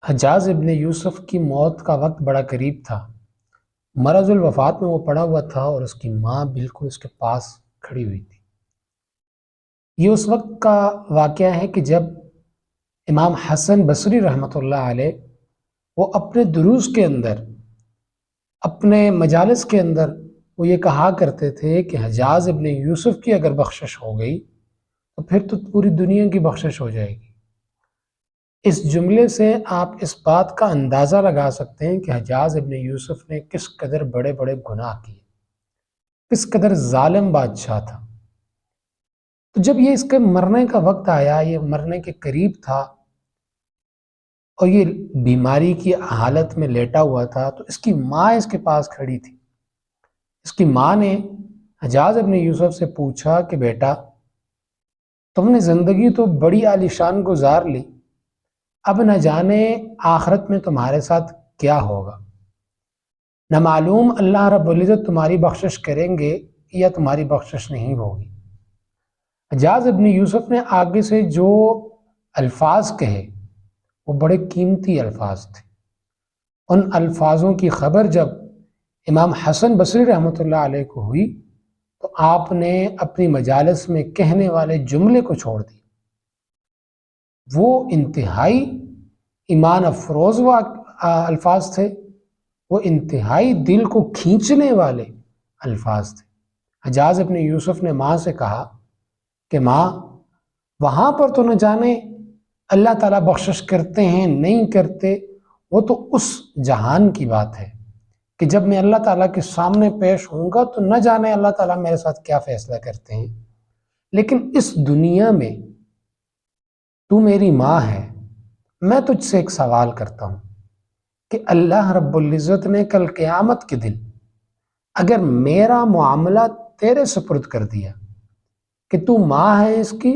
حجاز ابن یوسف کی موت کا وقت بڑا قریب تھا۔ مرض الوفات میں وہ پڑا ہوا تھا اور اس کی ماں بالکل اس کے پاس کھڑی ہوئی تھی۔ یہ اس وقت کا واقعہ ہے کہ جب امام حسن بصری رحمۃ اللہ علیہ وہ اپنے دروس کے اندر، اپنے مجالس کے اندر وہ یہ کہا کرتے تھے کہ حجاز ابن یوسف کی اگر بخشش ہو گئی تو پھر تو پوری دنیا کی بخشش ہو جائے گی۔ اس جملے سے آپ اس بات کا اندازہ لگا سکتے ہیں کہ حجاز ابن یوسف نے کس قدر بڑے بڑے گناہ کیے، کس قدر ظالم بادشاہ تھا۔ تو جب یہ اس کے مرنے کا وقت آیا، یہ مرنے کے قریب تھا اور یہ بیماری کی حالت میں لیٹا ہوا تھا، تو اس کی ماں اس کے پاس کھڑی تھی۔ اس کی ماں نے حجاز ابن یوسف سے پوچھا کہ بیٹا، تم نے زندگی تو بڑی عالیشان گزار لی، اب نہ جانے آخرت میں تمہارے ساتھ کیا ہوگا، نہ معلوم اللہ رب العزت تمہاری بخشش کریں گے یا تمہاری بخشش نہیں ہوگی۔ حجاز ابن یوسف نے آگے سے جو الفاظ کہے وہ بڑے قیمتی الفاظ تھے۔ ان الفاظوں کی خبر جب امام حسن بصری رحمۃ اللہ علیہ کو ہوئی تو آپ نے اپنی مجالس میں کہنے والے جملے کو چھوڑ دیا۔ وہ انتہائی ایمان افروز الفاظ تھے، وہ انتہائی دل کو کھینچنے والے الفاظ تھے۔ حجاز ابن یوسف نے ماں سے کہا کہ ماں، وہاں پر تو نہ جانے اللہ تعالیٰ بخشش کرتے ہیں نہیں کرتے، وہ تو اس جہان کی بات ہے کہ جب میں اللہ تعالیٰ کے سامنے پیش ہوں گا تو نہ جانے اللہ تعالیٰ میرے ساتھ کیا فیصلہ کرتے ہیں، لیکن اس دنیا میں تو میری ماں ہے، میں تجھ سے ایک سوال کرتا ہوں کہ اللہ رب العزت نے کل قیامت کے دن اگر میرا معاملہ تیرے سپرد کر دیا کہ تو ماں ہے اس کی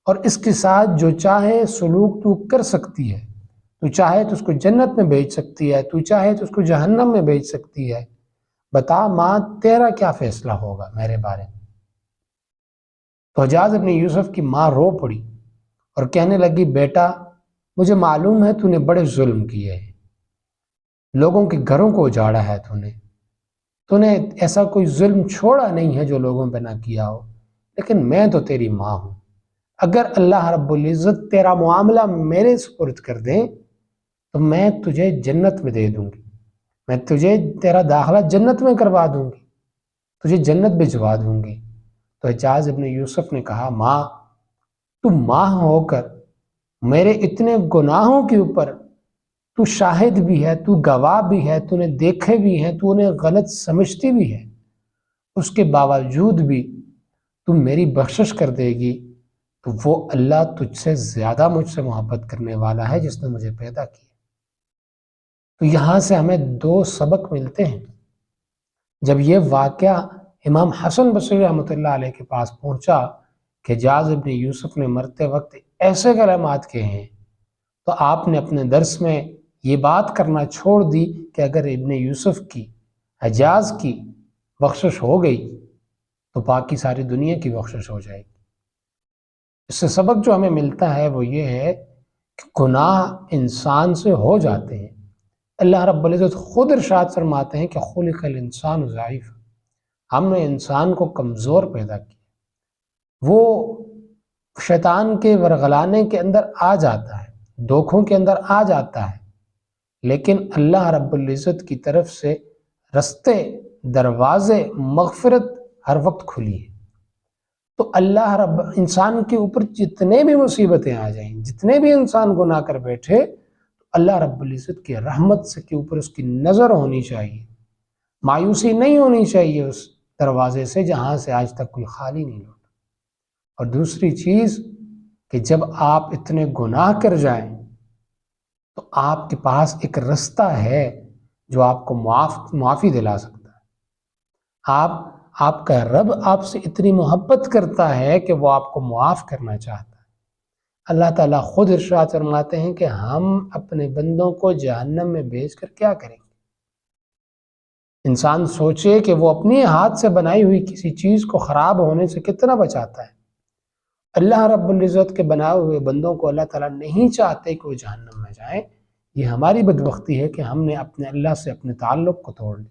اور اس کے ساتھ جو چاہے سلوک تو کر سکتی ہے، تو چاہے تو اس کو جنت میں بھیج سکتی ہے، تو چاہے تو اس کو جہنم میں بھیج سکتی ہے، بتا ماں تیرا کیا فیصلہ ہوگا میرے بارے میں؟ تو حجاز ابن یوسف کی ماں رو پڑی اور کہنے لگی، بیٹا مجھے معلوم ہے تو نے بڑے ظلم کیے ہیں، لوگوں کے گھروں کو اجاڑا ہے، تو نے ایسا کوئی ظلم چھوڑا نہیں ہے جو لوگوں پہ نہ کیا ہو، لیکن میں تو تیری ماں ہوں، اگر اللہ رب العزت تیرا معاملہ میرے سپرد کر دیں تو میں تجھے جنت میں دے دوں گی، میں تجھے تیرا داخلہ جنت میں کروا دوں گی، تجھے جنت بھجوا دوں گی۔ تو حجاز ابن یوسف نے کہا، ماں تو ماں ہو کر میرے اتنے گناہوں کے اوپر تو شاہد بھی ہے، تو گواہ بھی ہے، تو نے دیکھے بھی ہیں، تو انہیں غلط سمجھتی بھی ہے، اس کے باوجود بھی تو میری بخشش کر دے گی تو وہ اللہ تجھ سے زیادہ مجھ سے محبت کرنے والا ہے جس نے مجھے پیدا کیا۔ تو یہاں سے ہمیں دو سبق ملتے ہیں۔ جب یہ واقعہ امام حسن بصری رحمۃ اللہ علیہ کے پاس پہنچا کہ حجاز ابن یوسف نے مرتے وقت ایسے کلمات کہے ہیں، تو آپ نے اپنے درس میں یہ بات کرنا چھوڑ دی کہ اگر ابن یوسف کی، حجاز کی بخشش ہو گئی تو باقی ساری دنیا کی بخشش ہو جائے گی۔ اس سے سبق جو ہمیں ملتا ہے وہ یہ ہے کہ گناہ انسان سے ہو جاتے ہیں۔ اللہ رب العزت خود ارشاد فرماتے ہیں کہ خلق الانسان ضعیف، ہم نے انسان کو کمزور پیدا کیا، وہ شیطان کے ورغلانے کے اندر آ جاتا ہے، دھوکوں کے اندر آ جاتا ہے، لیکن اللہ رب العزت کی طرف سے رستے، دروازے مغفرت ہر وقت کھلی ہے۔ تو اللہ رب انسان کے اوپر جتنے بھی مصیبتیں آ جائیں، جتنے بھی انسان گناہ کر بیٹھے، اللہ رب العزت کی رحمت سے کے اوپر اس کی نظر ہونی چاہیے، مایوسی نہیں ہونی چاہیے اس دروازے سے جہاں سے آج تک کوئی خالی نہیں لوٹا۔ اور دوسری چیز کہ جب آپ اتنے گناہ کر جائیں تو آپ کے پاس ایک رستہ ہے جو آپ کو معافی دلا سکتا ہے۔ آپ کا رب آپ سے اتنی محبت کرتا ہے کہ وہ آپ کو معاف کرنا چاہتا ہے۔ اللہ تعالیٰ خود ارشاد فرماتے ہیں کہ ہم اپنے بندوں کو جہنم میں بھیج کر کیا کریں گے؟ انسان سوچے کہ وہ اپنے ہاتھ سے بنائی ہوئی کسی چیز کو خراب ہونے سے کتنا بچاتا ہے۔ اللہ رب العزت کے بنائے ہوئے بندوں کو اللہ تعالیٰ نہیں چاہتے کہ وہ جہنم میں جائیں، یہ ہماری بدبختی ہے کہ ہم نے اپنے اللہ سے اپنے تعلق کو توڑ لیا۔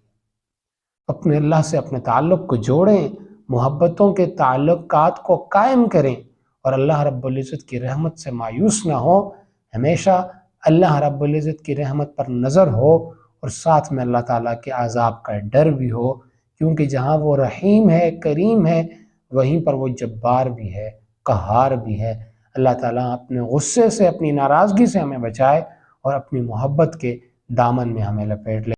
اپنے اللہ سے اپنے تعلق کو جوڑیں، محبتوں کے تعلقات کو قائم کریں اور اللہ رب العزت کی رحمت سے مایوس نہ ہو، ہمیشہ اللہ رب العزت کی رحمت پر نظر ہو اور ساتھ میں اللہ تعالیٰ کے عذاب کا ڈر بھی ہو، کیونکہ جہاں وہ رحیم ہے، کریم ہے، وہیں پر وہ جبار بھی ہے، قہار بھی ہے۔ اللہ تعالیٰ اپنے غصے سے، اپنی ناراضگی سے ہمیں بچائے اور اپنی محبت کے دامن میں ہمیں لپیٹ لے۔